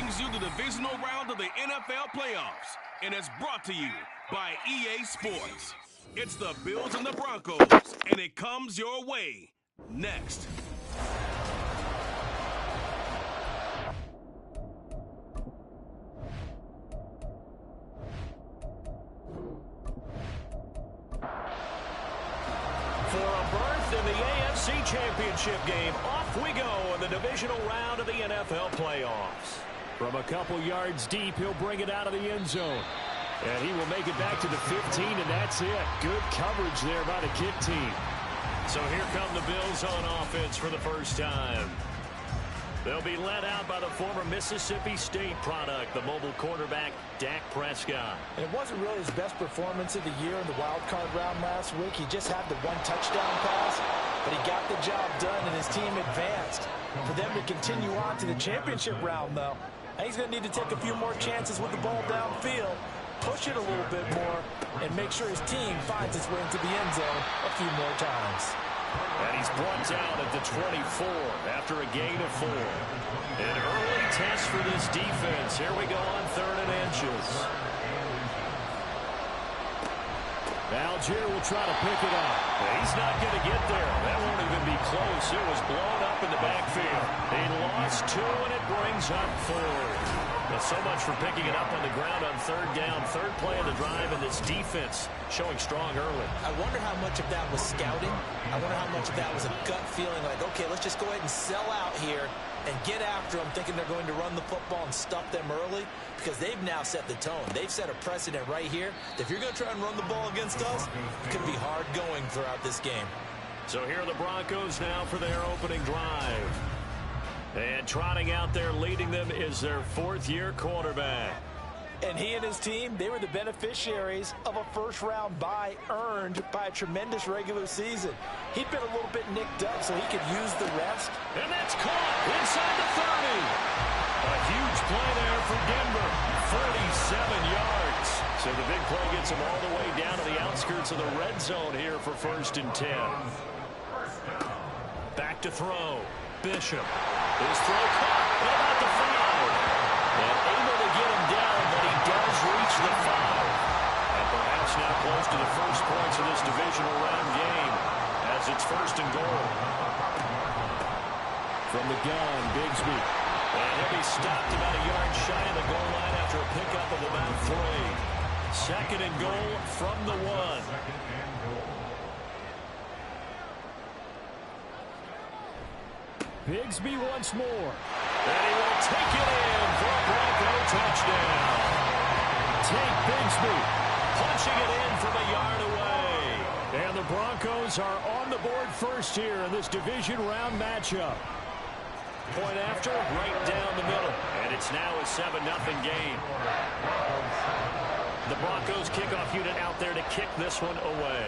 brings you the divisional round of the NFL playoffs, and it's brought to you by EA Sports. It's the Bills and the Broncos, and it comes your way next. For a berth in the AFC Championship game, off we go in the divisional round of the NFL playoffs. From a couple yards deep, he'll bring it out of the end zone. And he will make it back to the 15, and that's it. Good coverage there by the kick team. So here come the Bills on offense for the first time. They'll be led out by the former Mississippi State product, the mobile quarterback, Dak Prescott. And it wasn't really his best performance of the year in the wild card round last week. He just had the one touchdown pass, but he got the job done and his team advanced. For them to continue on to the championship round, though, he's going to need to take a few more chances with the ball downfield, push it a little bit more, and make sure his team finds its way into the end zone a few more times. And he's brought down at the 24 after a gain of 4. An early test for this defense. Here we go on 3rd and inches. Algier will try to pick it up. He's not going to get there. That won't even be close. It was blown up in the backfield. He lost 2, and it brings up 4. Well, so much for picking it up on the ground on 3rd down. 3rd play of the drive, and this defense showing strong early. I wonder how much of that was scouting. I wonder how much of that was a gut feeling like, okay, let's just go ahead and sell out here and get after them, thinking they're going to run the football and stuff them early, because they've now set the tone. They've set a precedent right here. If you're going to try and run the ball against us, it could be hard going throughout this game. So here are the Broncos now for their opening drive. And trotting out there leading them is their 4th-year quarterback. And he and his team, they were the beneficiaries of a first-round bye earned by a tremendous regular season. He'd been a little bit nicked up, so he could use the rest. And that's caught inside the 30. A huge play there for Denver, 47 yards. So the big play gets him all the way down to the outskirts of the red zone here for 1st and 10. Back to throw. Bishop. His throw caught. What about the 5? And able to get him down, but he does reach the 5. And perhaps now close to the first points of this divisional round game as it's 1st and goal. From the gun, Bigsby. And he'll be stopped about a yard shy of the goal line after a pickup of about 3. 2nd and goal from the 1. Bigsby once more. And he will take it in for a Bronco touchdown. Tate Bigsby punching it in from a yard away. And the Broncos are on the board first here in this division round matchup. Point after, right down the middle. And it's now a 7-0 game. The Broncos kickoff unit out there to kick this one away.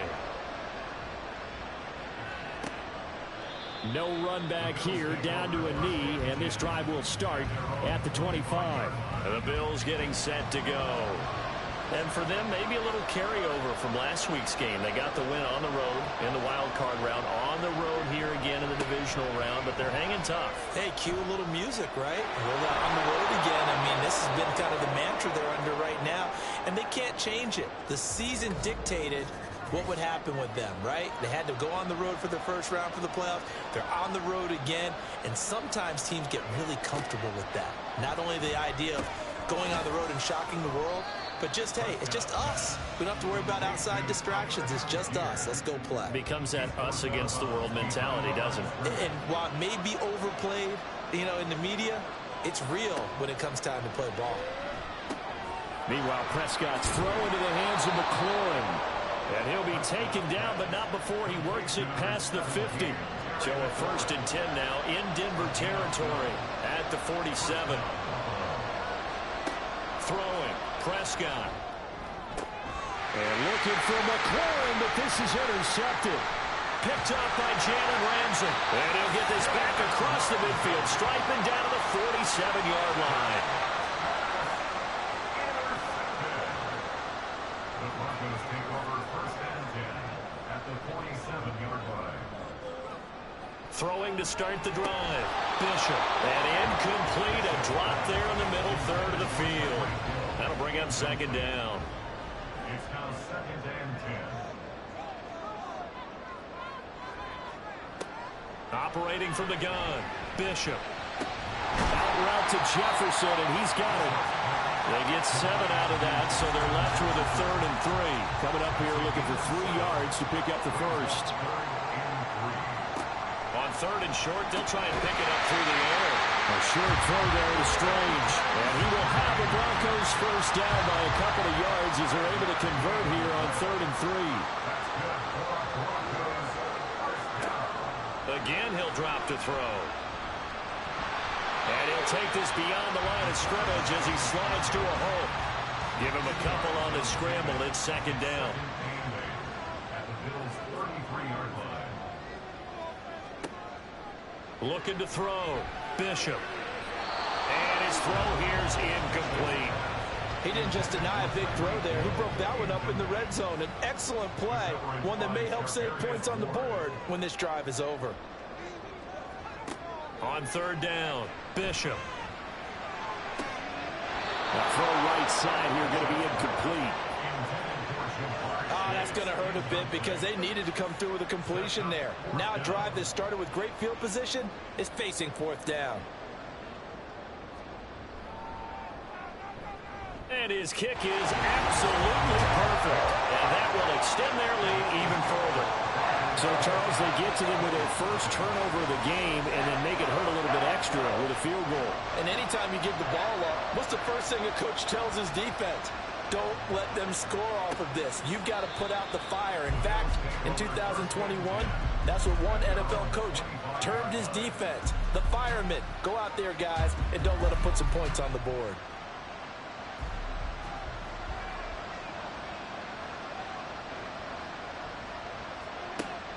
No run back here, down to a knee, and this drive will start at the 25. And the Bills getting set to go. And for them, maybe a little carryover from last week's game. They got the win on the road in the wild card round, on the road here again in the divisional round, but they're hanging tough. Hey, cue a little music, right? Well, on the road again. I mean, this has been kind of the mantra they're under right now, and they can't change it. The season dictated what would happen with them, right? They had to go on the road for the first round for the playoffs. They're on the road again, and sometimes teams get really comfortable with that. Not only the idea of going on the road and shocking the world, but just, hey, it's just us. We don't have to worry about outside distractions. It's just us. Let's go play. Becomes that us against the world mentality, doesn't it? And while it may be overplayed, you know, in the media, it's real when it comes time to play ball. Meanwhile, Prescott's throw into the hands of McLaurin. And he'll be taken down, but not before he works it past the 50. So a 1st and 10 now in Denver territory at the 47. Throwing, Prescott. And looking for McLaurin, but this is intercepted. Picked up by Jalen Ramsey. And he'll get this back across the midfield, striping down to the 47-yard line. The Broncos take over 1st and 10 at the 47-yard line. Throwing to start the drive. Bishop. And incomplete. A drop there in the middle third of the field. That'll bring up second down. It's now second and 10. Operating from the gun. Bishop. Out route to Jefferson, and he's got it. They get 7 out of that, so they're left with a 3rd and 3. Coming up here looking for 3 yards to pick up the first. On 3rd and short, they'll try and pick it up through the air. A short throw there to Strange. And he will have the Broncos first down by a couple of yards as they're able to convert here on 3rd and 3. Again, he'll drop to throw. And he'll take this beyond the line of scrimmage as he slides to a hole. Give him a couple on the scramble. It's second down. At the Bills' 33-yard line. Looking to throw. Bishop. And his throw here's incomplete. He didn't just deny a big throw there. He broke that one up in the red zone. An excellent play. One that may help save points on the board when this drive is over. On 3rd down, Bishop. That throw right side here going to be incomplete. Oh, that's going to hurt a bit because they needed to come through with a completion there. Now a drive that started with great field position is facing 4th down. And his kick is absolutely perfect. And that will extend their lead even further. So, Charles, they get to them with their first turnover of the game and then make it hurt a little bit extra with a field goal. And anytime you give the ball up, what's the first thing a coach tells his defense? Don't let them score off of this. You've got to put out the fire. In fact, in 2021, that's what one NFL coach termed his defense. The firemen. Go out there, guys, and don't let them put some points on the board.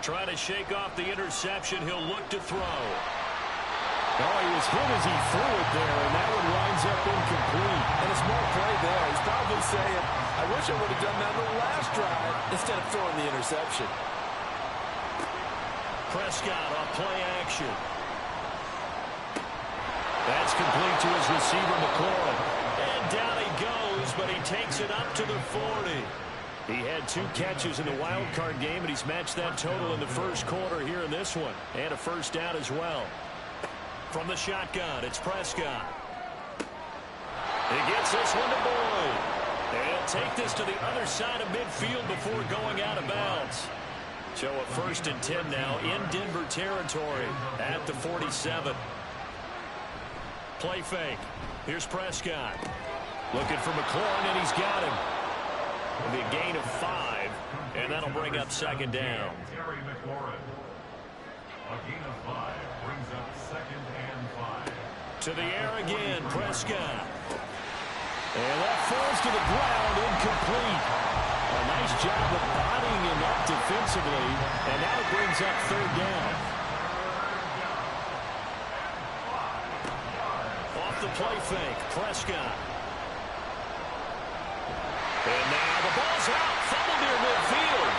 Trying to shake off the interception. He'll look to throw. Oh, he was hit as he threw it there, and that one winds up incomplete. And a small play there. He's probably saying, I wish I would have done that on the last drive instead of throwing the interception. Prescott on play action. That's complete to his receiver, McLaurin. And down he goes, but he takes it up to the 40. He had 2 catches in the wild card game, and he's matched that total in the first quarter here in this one. And a first down as well. From the shotgun, it's Prescott. He gets this one to Boyd. And he'll take this to the other side of midfield before going out of bounds. So a 1st and 10 now in Denver territory at the 47. Play fake. Here's Prescott. Looking for McLaurin, and he's got him. It'll be a gain of 5, and that'll bring up second down. Terry McLaurin. A gain of 5 brings up 2nd and 5. To the air again, Prescott. And that falls to the ground, incomplete. A nice job of bodying him up defensively, and now it brings up 3rd down. Off the play fake, Prescott. And now the ball's out, fumbled near midfield.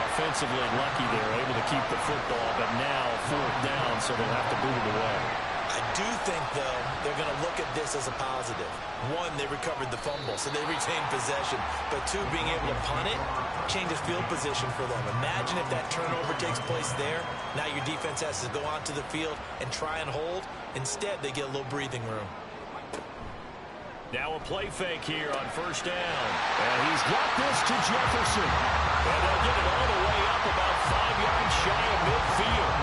Offensively lucky they're able to keep the football, but now 4th down, so they'll have to boot it away. I do think, though, they're going to look at this as a positive. 1, they recovered the fumble, so they retained possession. But 2, being able to punt it changes field position for them. Imagine if that turnover takes place there. Now your defense has to go onto the field and try and hold. Instead, they get a little breathing room. Now a play fake here on 1st down. And he's got this to Jefferson. And they'll get it all the way up about 5 yards shy of midfield.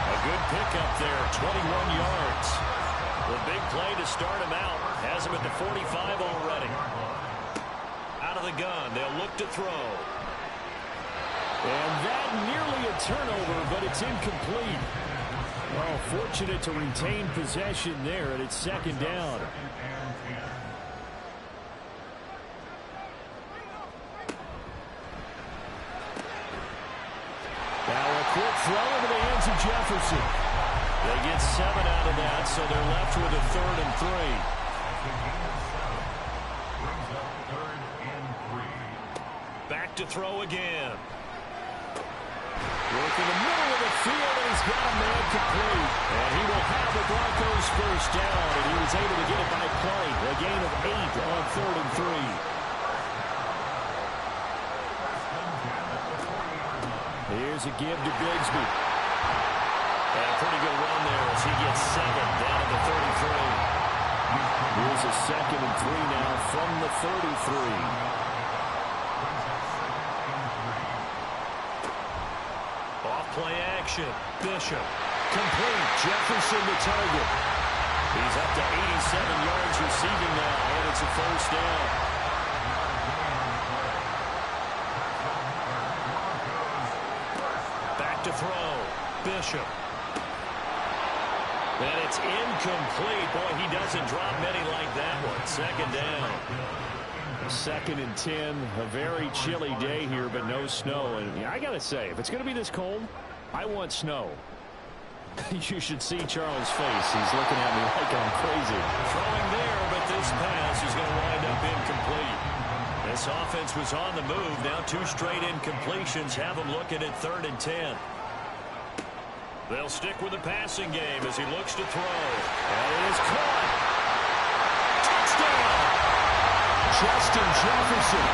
A good pickup there, 21 yards. The big play to start him out. Has him at the 45 already. Out of the gun, they'll look to throw. And that nearly a turnover, but it's incomplete. Well, fortunate to retain possession there, and it's second down. Now a quick throw into the hands of Jefferson. They get 7 out of that, so they're left with a 3rd and 3. Back to throw again. Working the middle of the field, and he's got a man complete. And he will have the Broncos first down, and he was able to get it by play. A gain of 8 on 3rd and 3. Here's a give to Bigsby. And a pretty good run there as he gets 7 down at the 33. Here's a 2nd and 3 now from the 33. Play action. Bishop. Complete. Jefferson the target. He's up to 87 yards receiving now, and it's a first down. Back to throw. Bishop. And it's incomplete. Boy, he doesn't drop many like that one. 2nd down. 2nd and 10. A very chilly day here, but no snow. And I got to say, if it's going to be this cold, I want snow. You should see Charles' face. He's looking at me like I'm crazy. Throwing there, but this pass is going to wind up incomplete. This offense was on the move. Now 2 straight incompletions have them looking at 3rd and 10. They'll stick with the passing game as he looks to throw. And it is caught. Touchdown! Justin Jefferson,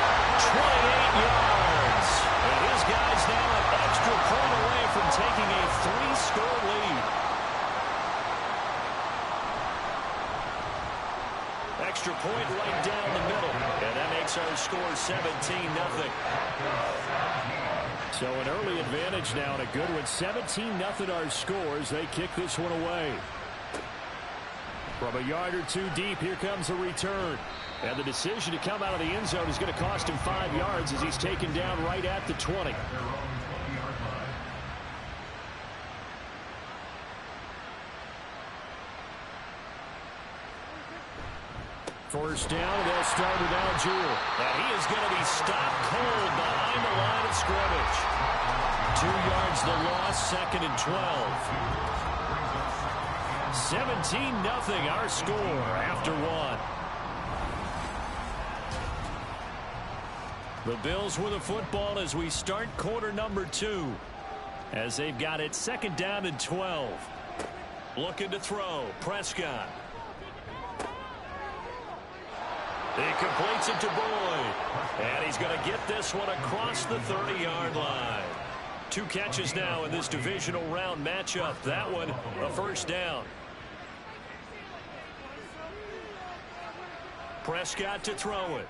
28 yards. And his guys now an extra point away from taking a 3-score lead. Extra point right down the middle. And that makes our score 17-0. So an early advantage now and a good one. 17-0 our scores. They kick this one away. From a yard or 2 deep, here comes a return. And the decision to come out of the end zone is going to cost him 5 yards as he's taken down right at the 20. First down, they'll start with Algier. And he is going to be stopped cold behind the line of scrimmage. 2 yards the loss, 2nd and 12. 17-0 our score after 1. The Bills with the football as we start quarter number 2. As they've got it 2nd down and 12. Looking to throw. Prescott. He completes it to Boyd. And he's going to get this one across the 30-yard line. 2 catches now in this divisional round matchup. That one a first down. Prescott to throw it.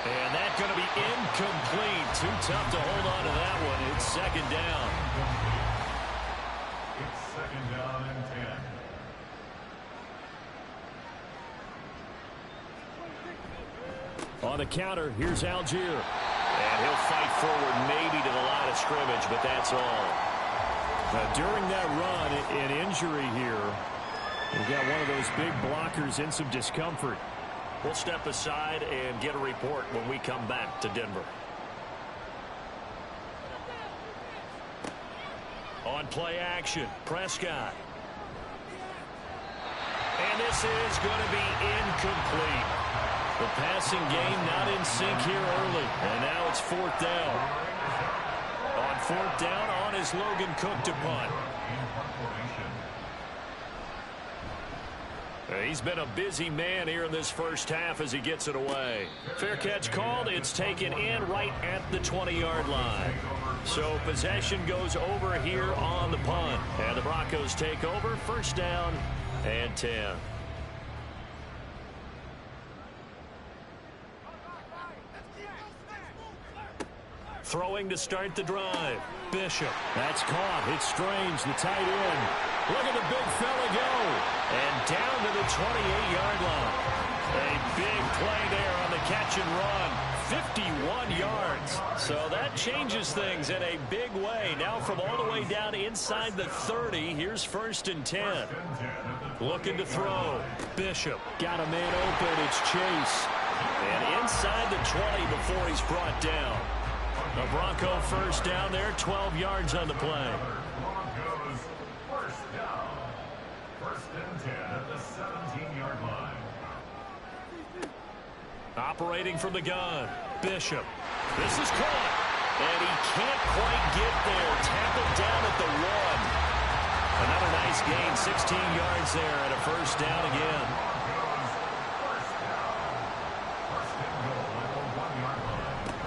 And that's going to be incomplete. Too tough to hold on to that one. It's 2nd down. It's 2nd down and 10. On the counter, here's Algier. And he'll fight forward maybe to the line of scrimmage, but that's all. During that run, an injury here. We've got one of those big blockers in some discomfort. We'll step aside and get a report when we come back to Denver. On play action, Prescott. And this is going to be incomplete. The passing game not in sync here early. And now it's 4th down. On 4th down, on is Logan Cook to punt. He's been a busy man here in this first half as he gets it away. Fair catch called. It's taken in right at the 20-yard line. So possession goes over here on the punt. And the Broncos take over. First down and 10. Throwing to start the drive. Bishop. That's caught. It's Strange, the tight end. Look at the big fella go. And down to the 28-yard line. A big play there on the catch and run. 51 yards. So that changes things in a big way. Now from all the way down inside the 30, here's 1st and 10. Looking to throw. Bishop. Got a man open. It's Chase. And inside the 20 before he's brought down. The Bronco first down there, 12 yards on the play. Broncos first down. 1st and 10 at the 17-yard line. Operating from the gun, Bishop. This is caught. And he can't quite get there. Tackled down at the 1. Another nice gain, 16 yards there, and a first down again.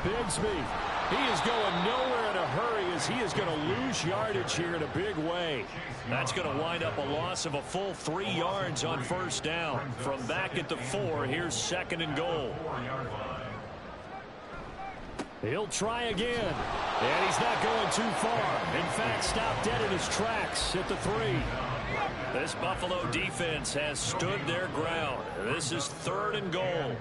Bigsby, he is going nowhere in a hurry as he is going to lose yardage here in a big way. That's going to wind up a loss of a full 3 yards on first down. From back at the 4, here's 2nd and goal. He'll try again. And he's not going too far. In fact, stopped dead in his tracks at the 3. This Buffalo defense has stood their ground. This is 3rd and goal.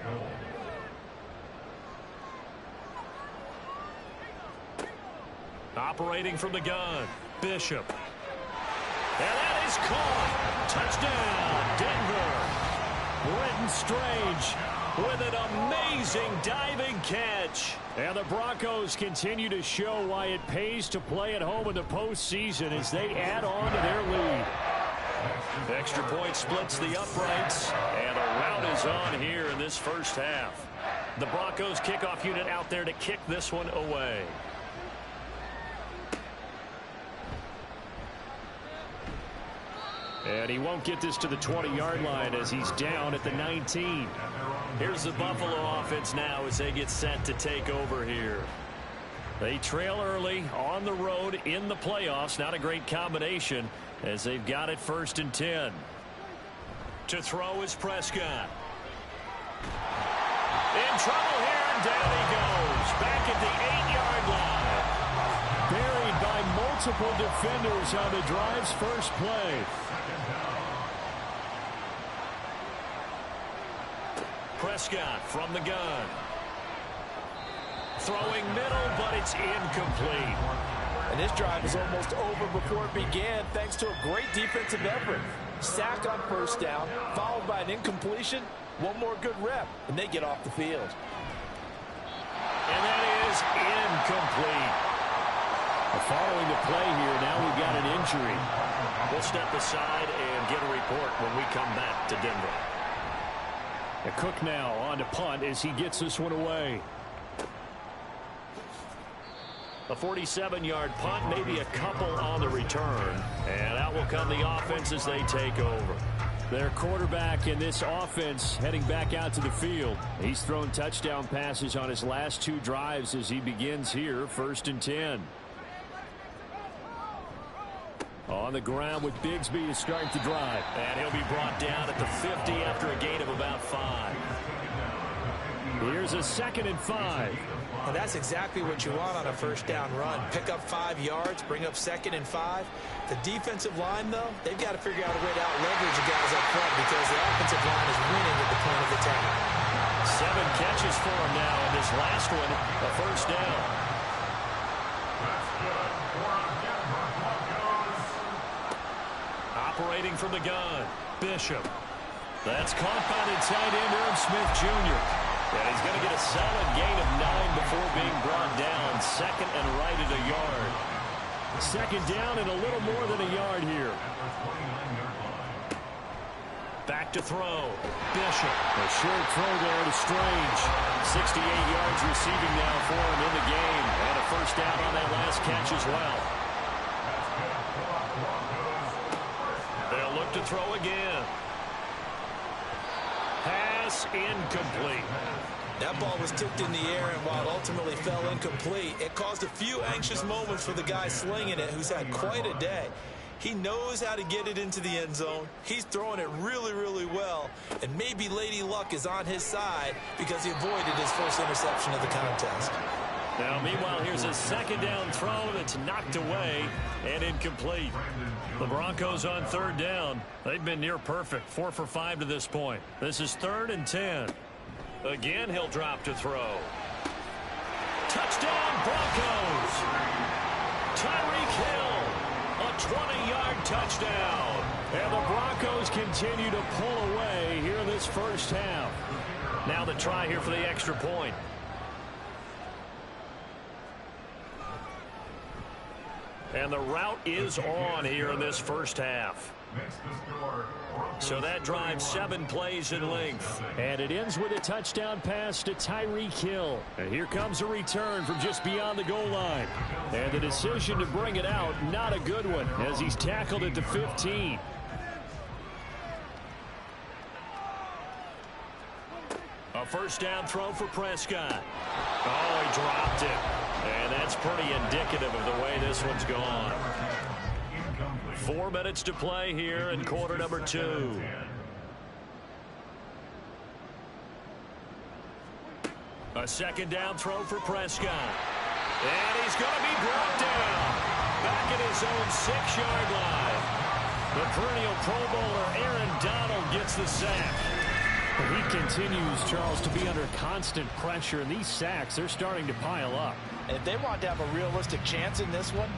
Operating from the gun, Bishop. And that is caught. Touchdown, Denver. Brenton Strange with an amazing diving catch. And the Broncos continue to show why it pays to play at home in the postseason as they add on to their lead. Extra point splits the uprights, and the rout is on here in this first half. The Broncos kickoff unit out there to kick this one away. And he won't get this to the 20-yard line as he's down at the 19. Here's the Buffalo offense now as they get set to take over here. They trail early on the road in the playoffs. Not a great combination as they've got it 1st and 10. To throw is Prescott. In trouble here, and down he goes. Back at the 8-yard line. Buried by multiple defenders on the drive's first play. Prescott from the gun. Throwing middle, but it's incomplete. And this drive is almost over before it began thanks to a great defensive effort. Sack on first down, followed by an incompletion. One more good rep, and they get off the field. And that is incomplete. Following the play here, now we've got an injury. We'll step aside and get a report when we come back to Denver. And Cook now on to punt as he gets this one away. A 47-yard punt, maybe a couple on the return. And out will come the offense as they take over. Their quarterback in this offense heading back out to the field. He's thrown touchdown passes on his last 2 drives as he begins here, 1st and 10. On the ground with Bigsby is starting to drive. And he'll be brought down at the 50 after a gain of about 5. Here's a 2nd and 5. And that's exactly what you want on a first down run. Pick up 5 yards, bring up 2nd and 5. The defensive line, though, they've got to figure out a way to out-leverage the guys up front because the offensive line is winning at the point of attack. 7 catches for him now, and this last one, a first down. Operating from the gun, Bishop. That's caught by the tight end, Irv Smith Jr. And he's going to get a solid gain of 9 before being brought down. 2nd and right at a yard. 2nd down and a little more than a yard here. Back to throw. Bishop. A short throw there to Strange. 68 yards receiving now for him in the game. And a first down on that last catch as well. They'll look to throw again. Pass incomplete. That ball was tipped in the air, and while it ultimately fell incomplete, it caused a few anxious moments for the guy slinging it, who's had quite a day. He knows how to get it into the end zone. He's throwing it really, really well, and maybe Lady Luck is on his side because he avoided his first interception of the contest. Now, meanwhile, here's a 2nd down throw that's knocked away and incomplete. The Broncos on 3rd down. They've been near perfect, 4 for 5 to this point. This is 3rd and 10. Again, he'll drop to throw. Touchdown, Broncos! Tyreek Hill, a 20-yard touchdown. And the Broncos continue to pull away here in this first half. Now the try here for the extra point. And the route is on here in this first half. makes the score. So that drives 7 plays in length. And it ends with a touchdown pass to Tyreek Hill. And here comes a return from just beyond the goal line. And the decision to bring it out, not a good one, as he's tackled at the 15. A first down throw for Prescott. Oh, he dropped it. And that's pretty indicative of the way this one's gone. 4 minutes to play here in quarter number 2. A second down throw for Prescott. And he's going to be brought down. Back at his own 6-yard line. The perennial Pro Bowler Aaron Donald gets the sack. He continues, Charles, to be under constant pressure, and these sacks, they're starting to pile up. And if they want to have a realistic chance in this one,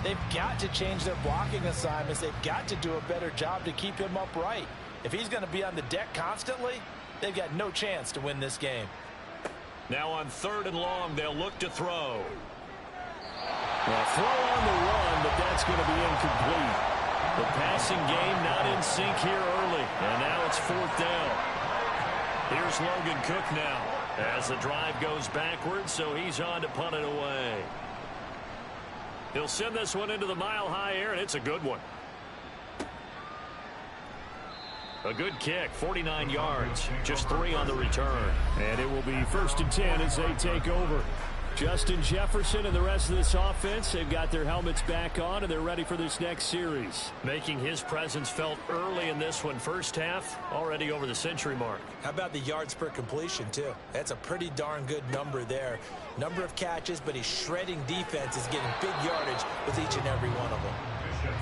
they've got to change their blocking assignments. They've got to do a better job to keep him upright. If he's going to be on the deck constantly, they've got no chance to win this game. Now on 3rd and long, they'll look to throw. Well, throw on the run, but that's going to be incomplete. The passing game not in sync here early, and now it's 4th down. Here's Logan Cook now as the drive goes backwards, so he's on to punt it away. He'll send this one into the mile-high air, and it's a good one. A good kick, 49 yards, just 3 on the return. And it will be 1st and 10 as they take over. Justin Jefferson and the rest of this offense, they've got their helmets back on, and they're ready for this next series. Making his presence felt early in this one. First half, already over the century mark. How about the yards per completion, too? That's a pretty darn good number there. Number of catches, but he's shredding defense, is getting big yardage with each and every one of them.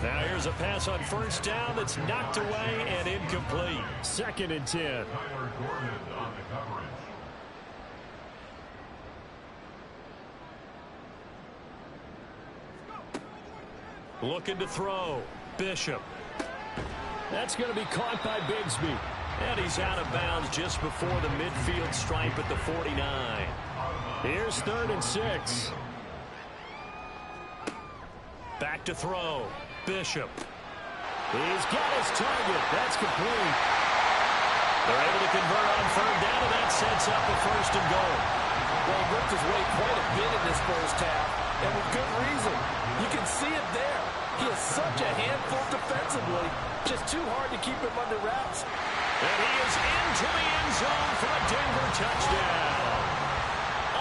Now here's a pass on 1st down that's knocked away and incomplete. 2nd and 10. Tyler Gordon on the coverage. Looking to throw. Bishop. That's going to be caught by Bigsby. And he's out of bounds just before the midfield stripe at the 49. Here's 3rd and 6. Back to throw. Bishop. He's got his target. That's complete. They're able to convert on 3rd down, and that sets up a 1st and goal. Well, he worked his way quite a bit in this first half, and with good reason. You can see it there. He is such a handful defensively. Just too hard to keep him under wraps. And he is into the end zone for a Denver touchdown.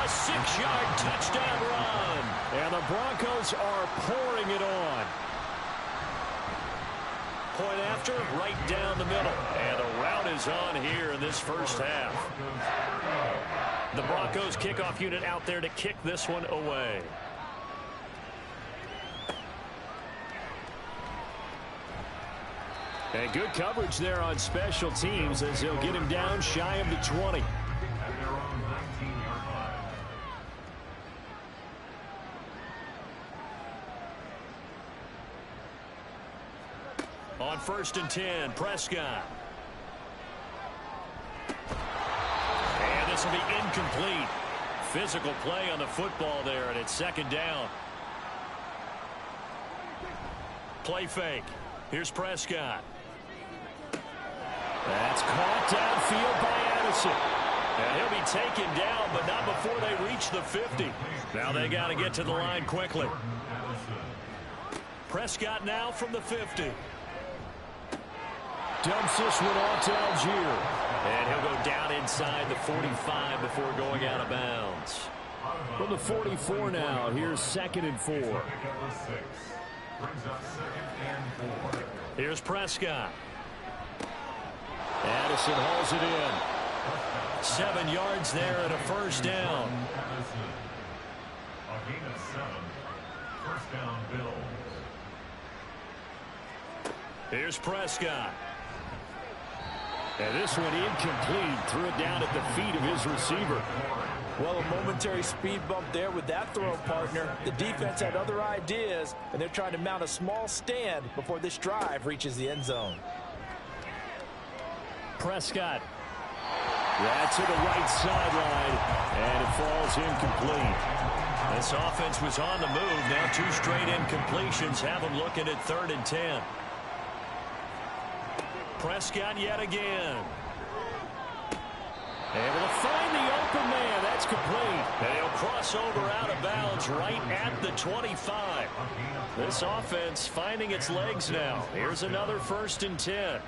A 6-yard touchdown run. And the Broncos are pouring it on. Point after, right down the middle. And the route is on here in this first half. The Broncos kickoff unit out there to kick this one away. And good coverage there on special teams as they'll get him down shy of the 20. On 1st and 10, Prescott. And this will be incomplete. Physical play on the football there, and it's 2nd down. Play fake. Here's Prescott. That's caught downfield by Addison. And he'll be taken down, but not before they reach the 50. Now they got to get to the line quickly. Prescott now from the 50. Dumps this one off to Algier. And he'll go down inside the 45 before going out of bounds. From the 44 now, here's 2nd and 4. Here's Prescott. Addison hauls it in. 7 yards there and a 1st down. A gain of 7. 1st down, Bills. Here's Prescott. And this one incomplete. Threw it down at the feet of his receiver. Well, a momentary speed bump there with that throw, partner. The defense had other ideas, and they're trying to mount a small stand before this drive reaches the end zone. Prescott. That's to the right sideline, and it falls incomplete. This offense was on the move. Now 2 straight incompletions have them looking at 3rd and 10. Prescott yet again. Able to find the open man. That's complete. And he'll cross over out of bounds right at the 25. This offense finding its legs now. Here's another 1st and 10.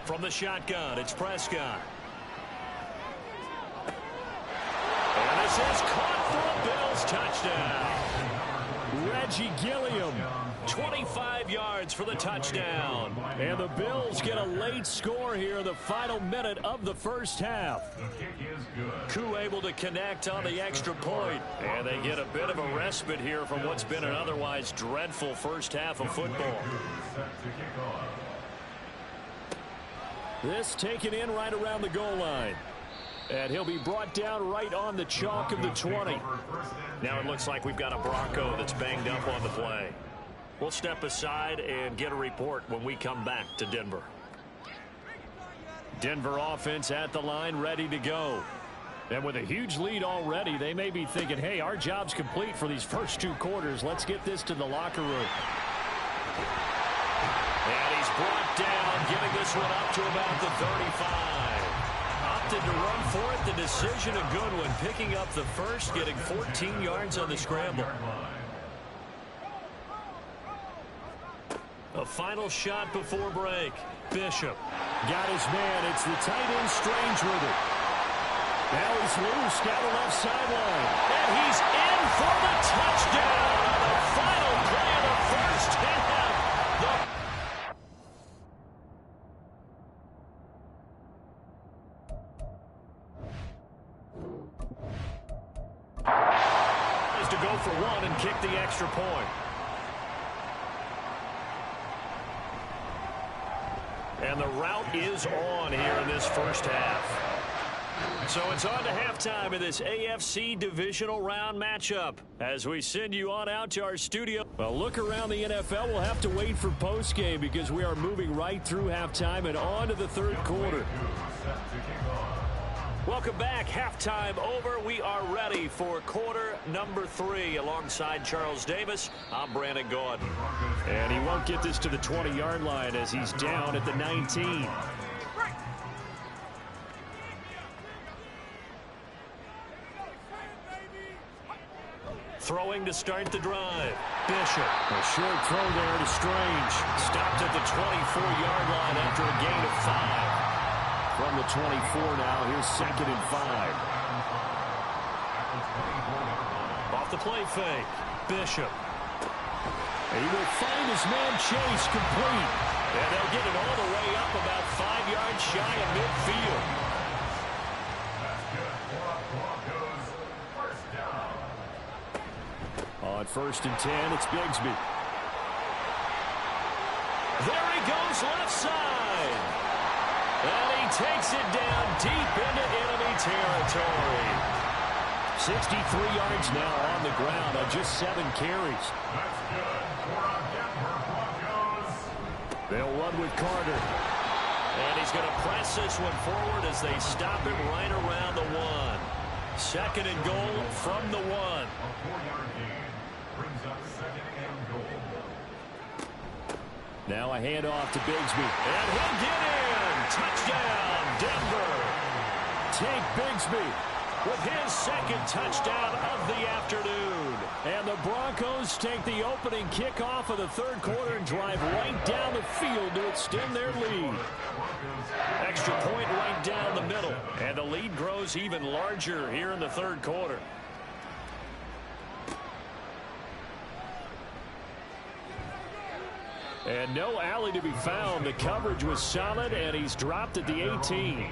From the shotgun, it's Prescott. And this is caught for a Bills touchdown. Reggie Gilliam, 25 yards for the touchdown. And the Bills get a late score here in the final minute of the first half. Koo able to connect on the extra point. And they get a bit of a respite here from what's been an otherwise dreadful first half of football. This taken in right around the goal line. And he'll be brought down right on the chalk of the 20. Now it looks like we've got a Bronco that's banged up on the play. We'll step aside and get a report when we come back to Denver. Denver offense at the line, ready to go. And with a huge lead already, they may be thinking, hey, our job's complete for these first 2 quarters. Let's get this to the locker room. And he's brought down, getting this one up to about the 35. Opted to run for it. The decision a good one. Picking up the first, getting 14 yards on the scramble. A final shot before break. Bishop got his man. It's the tight end Strange with it. Now he's loose down the left sideline. And he's in for the touchdown on the final play of the first half. To go for one and kick the extra point. And the route is on here in this first half. So it's on to halftime in this AFC divisional round matchup. As we send you on out to our studio. Well, look around the NFL. We'll have to wait for postgame because we are moving right through halftime and on to the third quarter. Welcome back. Halftime over. We are ready for quarter number 3 alongside Charles Davis. I'm Brandon Gaudin. And he won't get this to the 20-yard line as he's down at the 19. Throwing to start the drive. Bishop. A short throw there to Strange. Stopped at the 24-yard line after a gain of 5. From the 24 now, here's 2nd and 5. Off the play fake. Bishop. And he will find his man Chase complete. And they'll get it all the way up about 5 yards shy of midfield. On 1st and 10, it's Bigsby. There he goes left side. And he takes it down deep into enemy territory. 63 yards now on the ground on just 7 carries. That's good for a Denver Broncos. They'll run with Carter. And he's going to press this one forward as they stop him right around the 1. 2nd and goal from the 1. A 4-yard gain brings up 2nd and goal. Now a handoff to Bigsby. And he'll get in. Touchdown, Denver. Tank Bigsby with his 2nd touchdown of the afternoon. And the Broncos take the opening kickoff of the third quarter and drive right down the field to extend their lead. Extra point right down the middle. And the lead grows even larger here in the third quarter. And no alley to be found. The coverage was solid, and he's dropped at the 18.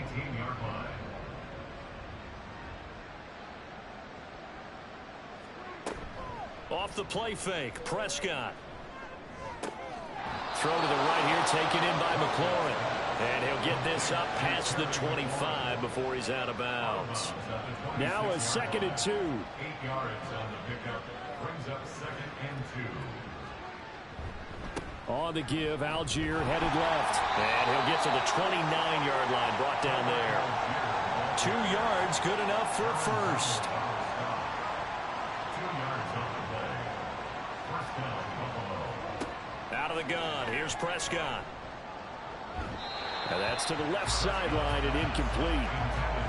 Off the play fake, Prescott. Throw to the right here, taken in by McLaurin. And he'll get this up past the 25 before he's out of bounds. Now a 2nd and 2. 8 yards on the pickup. Brings up 2nd and 2. On the give, Algier headed left. And he'll get to the 29-yard line, brought down there. 2 yards, good enough for a first. 2 yards on the play. gun. Here's Prescott. And that's to the left sideline and incomplete.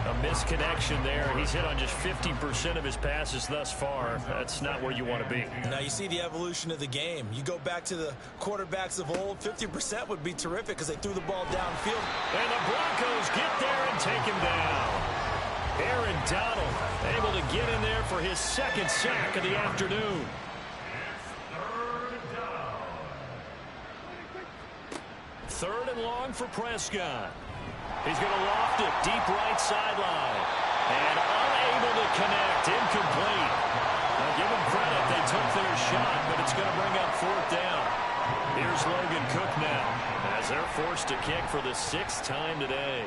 A misconnection there. He's hit on just 50% of his passes thus far. That's not where you want to be. Now you see the evolution of the game. You go back to the quarterbacks of old, 50% would be terrific because they threw the ball downfield. And the Broncos get there and take him down. Aaron Donald able to get in there for his second sack of the afternoon. Third and long for Prescott. He's going to loft it deep right sideline. And unable to connect. Incomplete. Now give them credit. They took their shot, but it's going to bring up fourth down. Here's Logan Cook now as they're forced to kick for the 6th time today.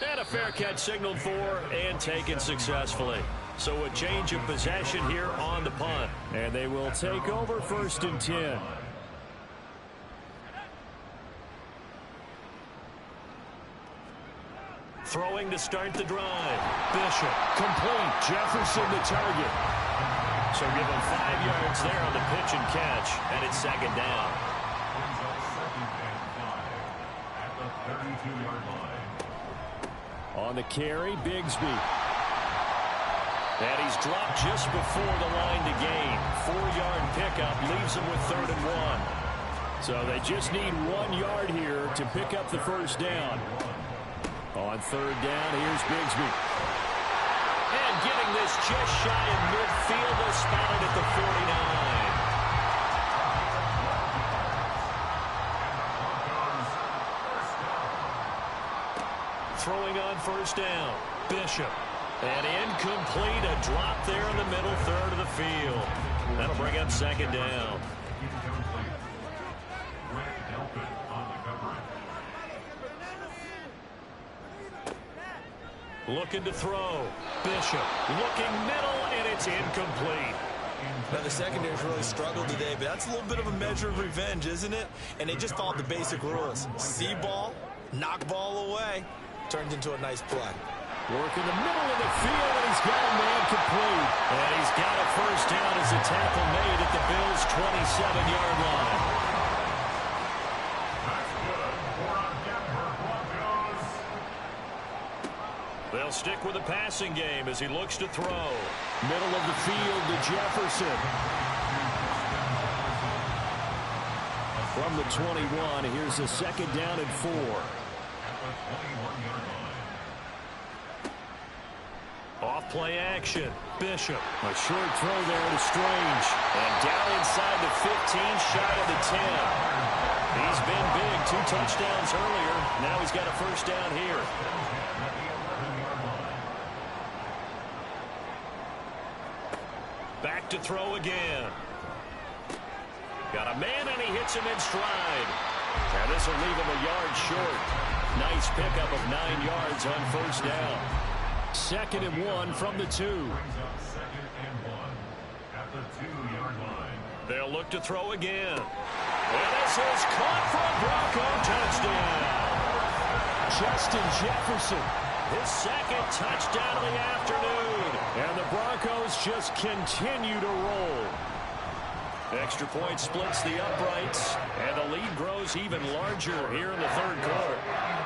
And a fair catch signaled for and taken successfully. So a change of possession here on the punt. And they will take over 1st and 10. Throwing to start the drive. Bishop, complete. Jefferson the target. So give him 5 yards there on the pitch and catch, and it's 2nd down. At the 32-yard line. On the carry, Bigsby. And he's dropped just before the line to gain. 4-yard pickup leaves him with 3rd and 1. So they just need 1 yard here to pick up the 1st down. On 3rd down, here's Bigsby. And getting this just shy of midfield, they'll spot it at the 49. Throwing on 1st down. Bishop. And incomplete. A drop there in the middle third of the field. That'll bring up 2nd down. Looking to throw. Bishop looking middle, and it's incomplete. Now, the secondary's really struggled today, but that's a little bit of a measure of revenge, isn't it? And they just followed the basic rules. See ball, knock ball away. Turned into a nice play. Work in the middle of the field, and he's got a man complete. And he's got a 1st down as a tackle made at the Bills' 27-yard line. They'll stick with the passing game as he looks to throw. Middle of the field to Jefferson. From the 21, here's a 2nd down and 4. Off play action. Bishop. A short throw there to Strange. And down inside the 15, shy of the 10. He's been big. 2 touchdowns earlier. Now he's got a 1st down here. Back to throw again. Got a man, and he hits him in stride. And this will leave him a yard short. Nice pickup of 9 yards on 1st down. 2nd and 1 from the 2. At the 2-yard line. They'll look to throw again. And this is caught for a Bronco touchdown. Justin Jefferson. His 2nd touchdown of the afternoon. And the Broncos just continue to roll. Extra point splits the uprights, and the lead grows even larger here in the 3rd quarter.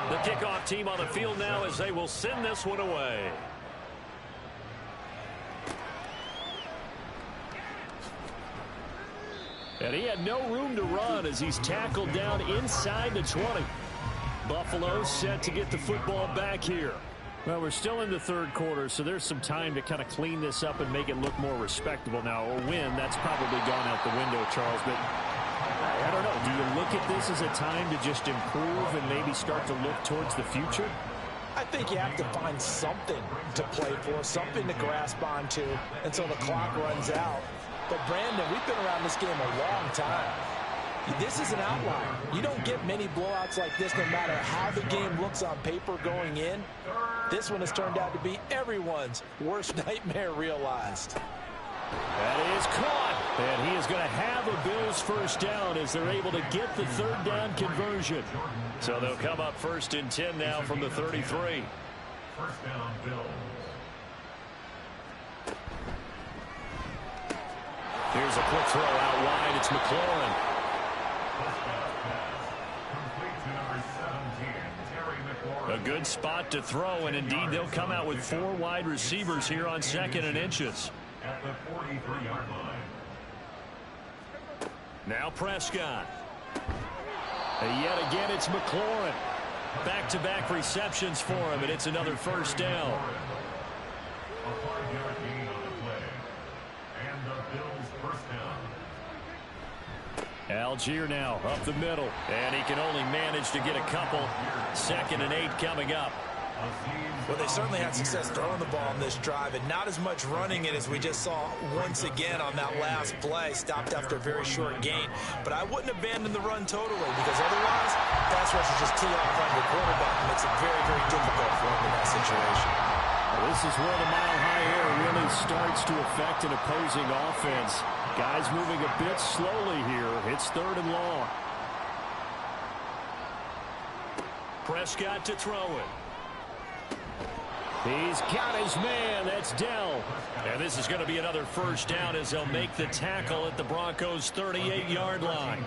The kickoff team on the field now as they will send this one away. And he had no room to run as he's tackled down inside the 20. Buffalo set to get the football back here. Well, we're still in the 3rd quarter, so there's some time to kind of clean this up and make it look more respectable now. Or win, that's probably gone out the window, Charles. But I don't know. Do you look at this as a time to just improve and maybe start to look towards the future? I think you have to find something to play for, something to grasp onto until the clock runs out. But, Brandon, we've been around this game a long time. This is an outlier. You don't get many blowouts like this no matter how the game looks on paper going in. This one has turned out to be everyone's worst nightmare realized. That is caught. And he is going to have a Bills 1st down as they're able to get the 3rd down conversion. So they'll come up 1st and 10 now from the 33. 1st down, Bills. Here's a quick throw out wide. It's McLaurin. A good spot to throw, and indeed they'll come out with 4 wide receivers here on 2nd and inches. At the 43-yard line. Now Prescott. And yet again it's McLaurin. Back-to-back receptions for him, and it's another first down. A 5-yard gain on the play. And the Bills first down. Algier now up the middle, and he can only manage to get a couple. 2nd and 8 coming up. Well, they certainly had success throwing the ball on this drive, and not as much running it as we just saw once again on that last play. Stopped after a very short gain. But I wouldn't abandon the run totally, because otherwise, pass rushers just tee off on your quarterback and makes it very, very difficult for him in that situation. This is where the mile-high air really starts to affect an opposing offense. Guys moving a bit slowly here. It's 3rd and long. Prescott to throw it. He's got his man. That's Dell. And this is going to be another first down as they'll make the tackle at the Broncos' 38-yard line.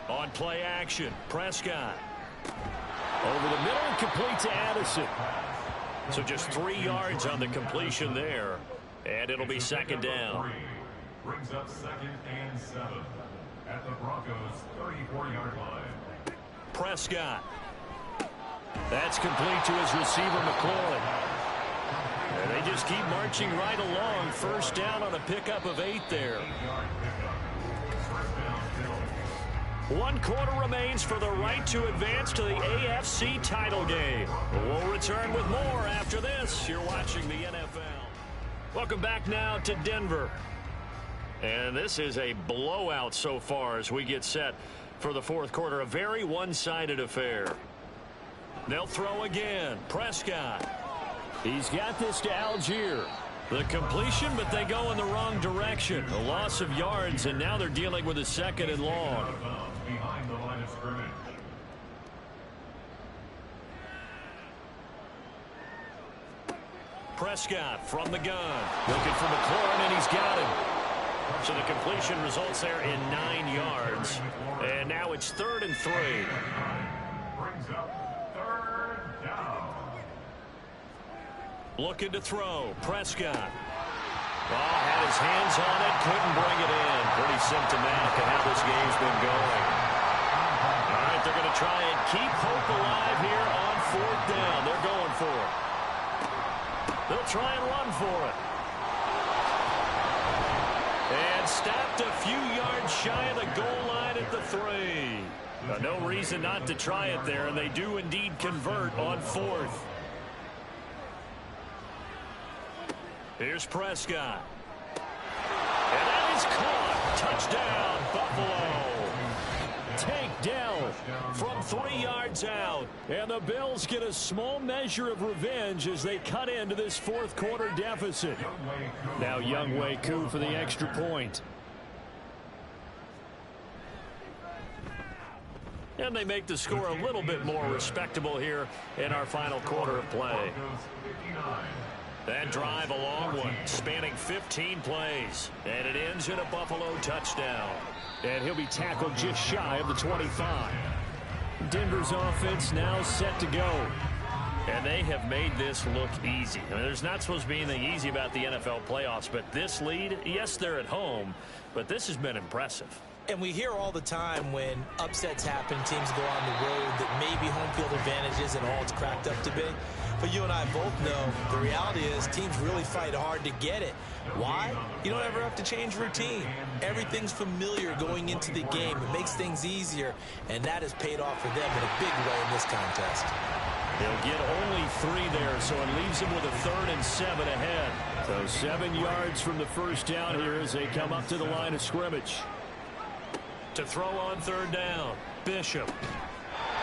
On play action, Prescott. Over the middle and complete to Addison. So just 3 yards on the completion there. And it'll be 2nd down. Brings up 2nd and 7 at the Broncos' 34-yard line. Prescott. That's complete to his receiver, McLaurin. And they just keep marching right along. First down on a pickup of 8 there. 1 quarter remains for the right to advance to the AFC title game. We'll return with more after this. You're watching the NFL. Welcome back now to Denver. And this is a blowout so far as we get set for the 4th quarter. A very one-sided affair. They'll throw again. Prescott. He's got this to Algier. The completion, but they go in the wrong direction. A loss of yards, and now they're dealing with a 2nd and long. Behind the line of scrimmage. Prescott from the gun. Looking for McLaurin, and he's got him. So the completion results there in 9 yards. And now it's 3rd and 3. Brings up 3rd down. Looking to throw. Prescott. Oh, had his hands on it. Couldn't bring it in. Pretty symptomatic of how this game's been going. All right, they're going to try and keep hope alive here on 4th down. They're going for it. They'll try and run for it. And stopped a few yards shy of the goal line at the 3. No reason not to try it there, and they do indeed convert on 4th. Here's Prescott. And that is caught. Touchdown, Buffalo. Take Dell from 3 yards out. And the Bills get a small measure of revenge as they cut into this 4th quarter deficit. Now Younghoe Koo for the extra point. And they make the score a little bit more respectable here in our final quarter of play. That drive a long one, spanning 15 plays. And it ends in a Buffalo touchdown. And he'll be tackled just shy of the 25. Denver's offense now set to go. And they have made this look easy. I mean, there's not supposed to be anything easy about the NFL playoffs, but this lead, yes, they're at home, but this has been impressive. And we hear all the time when upsets happen, teams go on the road, that maybe home field advantage isn't all it's cracked up to be. But you and I both know the reality is teams really fight hard to get it. Why? You don't ever have to change routine. Everything's familiar going into the game. It makes things easier, and that has paid off for them in a big way in this contest. They'll get only 3 there, so it leaves them with a 3rd and 7 ahead. So 7 yards from the first down here as they come up to the line of scrimmage. To throw on 3rd down, Bishop.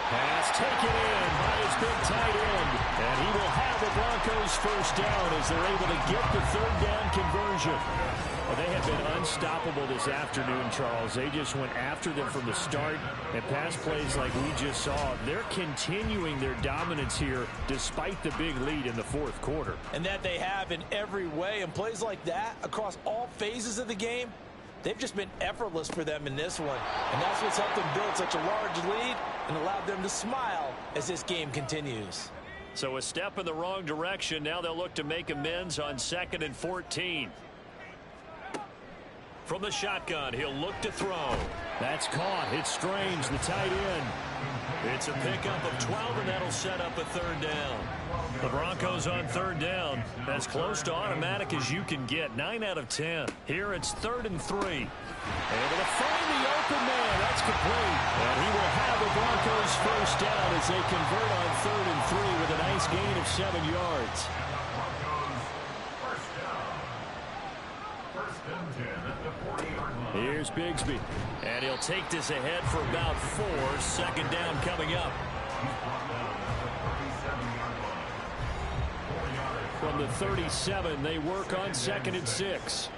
Pass taken in by his big tight end. And he will have the Broncos first down as they're able to get the 3rd down conversion. Well, they have been unstoppable this afternoon, Charles. They just went after them from the start, and pass plays like we just saw. They're continuing their dominance here despite the big lead in the fourth quarter. And that they have in every way. And plays like that across all phases of the game, they've just been effortless for them in this one. And that's what's helped them build such a large lead and allowed them to smile as this game continues. So a step in the wrong direction. Now they'll look to make amends on 2nd and 14. From the shotgun, he'll look to throw. That's caught. It's Strange, the tight end. It's a pickup of 12, and that'll set up a third down. The Broncos on third down, as close to automatic as you can get, 9 out of 10. Here it's 3rd and 3. Able to find the open man. That's complete. And he will have the Broncos first down as they convert on 3rd and 3 with a nice gain of 7 yards. Here's Bigsby, and he'll take this ahead for about 4. 2nd down coming up. From the 37, they work on 2nd and 6.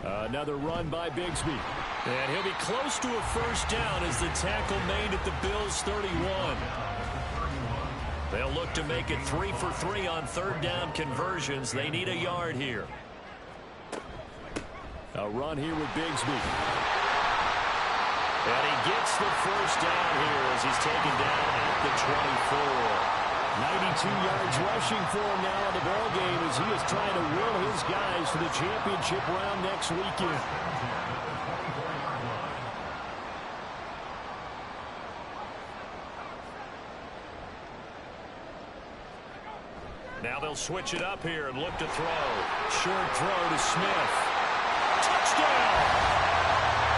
Another run by Bigsby. And he'll be close to a first down as the tackle made at the Bills' 31. They'll look to make it 3 for 3 on 3rd down conversions. They need a yard here. A run here with Bigsby. And he gets the first down here as he's taken down at the 24. 92 yards rushing for him now in the ballgame as he is trying to will his guys to the championship round next weekend. Now they'll switch it up here and look to throw. Short throw to Smith. Touchdown!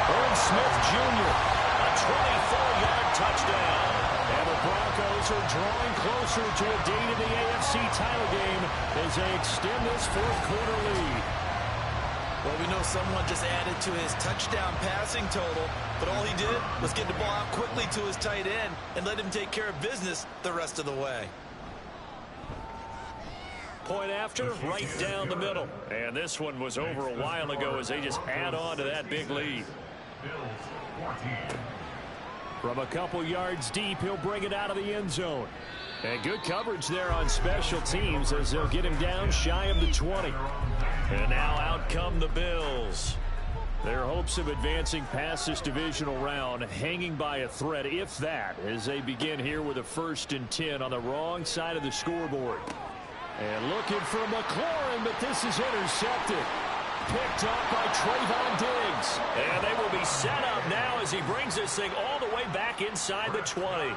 Irv Smith Jr. A 24-yard touchdown. And the Broncos are drawing closer to a date in the AFC title game as they extend this fourth quarter lead. Well, we know someone just added to his touchdown passing total, but all he did was get the ball out quickly to his tight end and let him take care of business the rest of the way. Point after, right down the middle. And this one was over a while ago as they just add on to that big lead. From a couple yards deep, he'll bring it out of the end zone. And good coverage there on special teams as they'll get him down shy of the 20. And now out come the Bills. Their hopes of advancing past this divisional round hanging by a thread, if that, as they begin here with a 1st and 10 on the wrong side of the scoreboard. And looking for McLaurin, but this is intercepted. Picked up by Trayvon Diggs. And they will be set up now as he brings this thing all the way back inside the 20.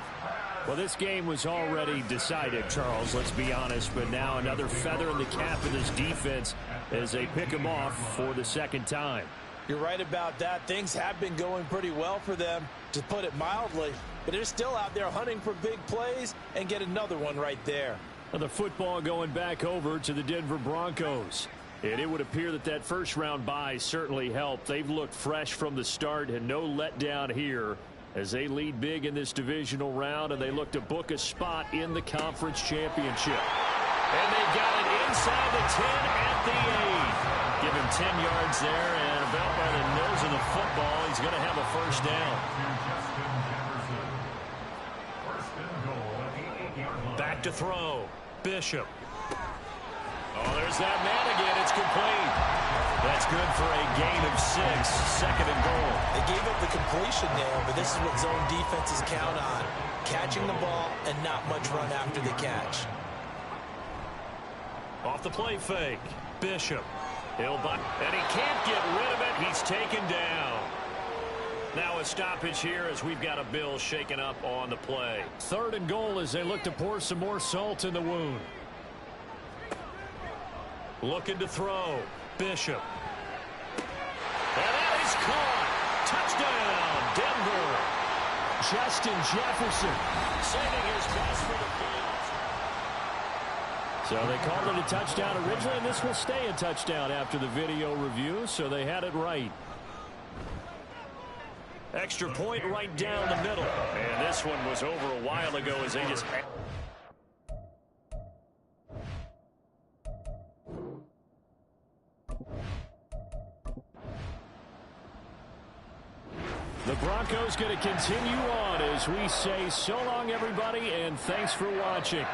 Well, this game was already decided, Charles, let's be honest. But now another feather in the cap of this defense as they pick him off for the 2nd time. You're right about that. Things have been going pretty well for them, to put it mildly. But they're still out there hunting for big plays and get another one right there. The football going back over to the Denver Broncos. And it would appear that that first-round bye certainly helped. They've looked fresh from the start and no letdown here as they lead big in this divisional round, and they look to book a spot in the conference championship. And they've got it inside the 10 at the 8. Give him 10 yards there, and about by the nose of the football, he's going to have a first down. Back to throw. Bishop. Oh, there's that man again. It's complete. That's good for a gain of 6. 2nd and goal. They gave up the completion there, but this is what zone defenses count on. Catching the ball and not much run after the catch. Off the play fake. Bishop. And he can't get rid of it. He's taken down. Now a stoppage here as we've got a Bill shaken up on the play. 3rd and goal as they look to pour some more salt in the wound. Looking to throw. Bishop. And that is caught. Touchdown, Denver. Justin Jefferson saving his best for the Bills. So they called it a touchdown originally, and this will stay a touchdown after the video review, so they had it right. Extra point right down the middle. And this one was over a while ago as they just... The Broncos going to continue on as we say so long, everybody, and thanks for watching.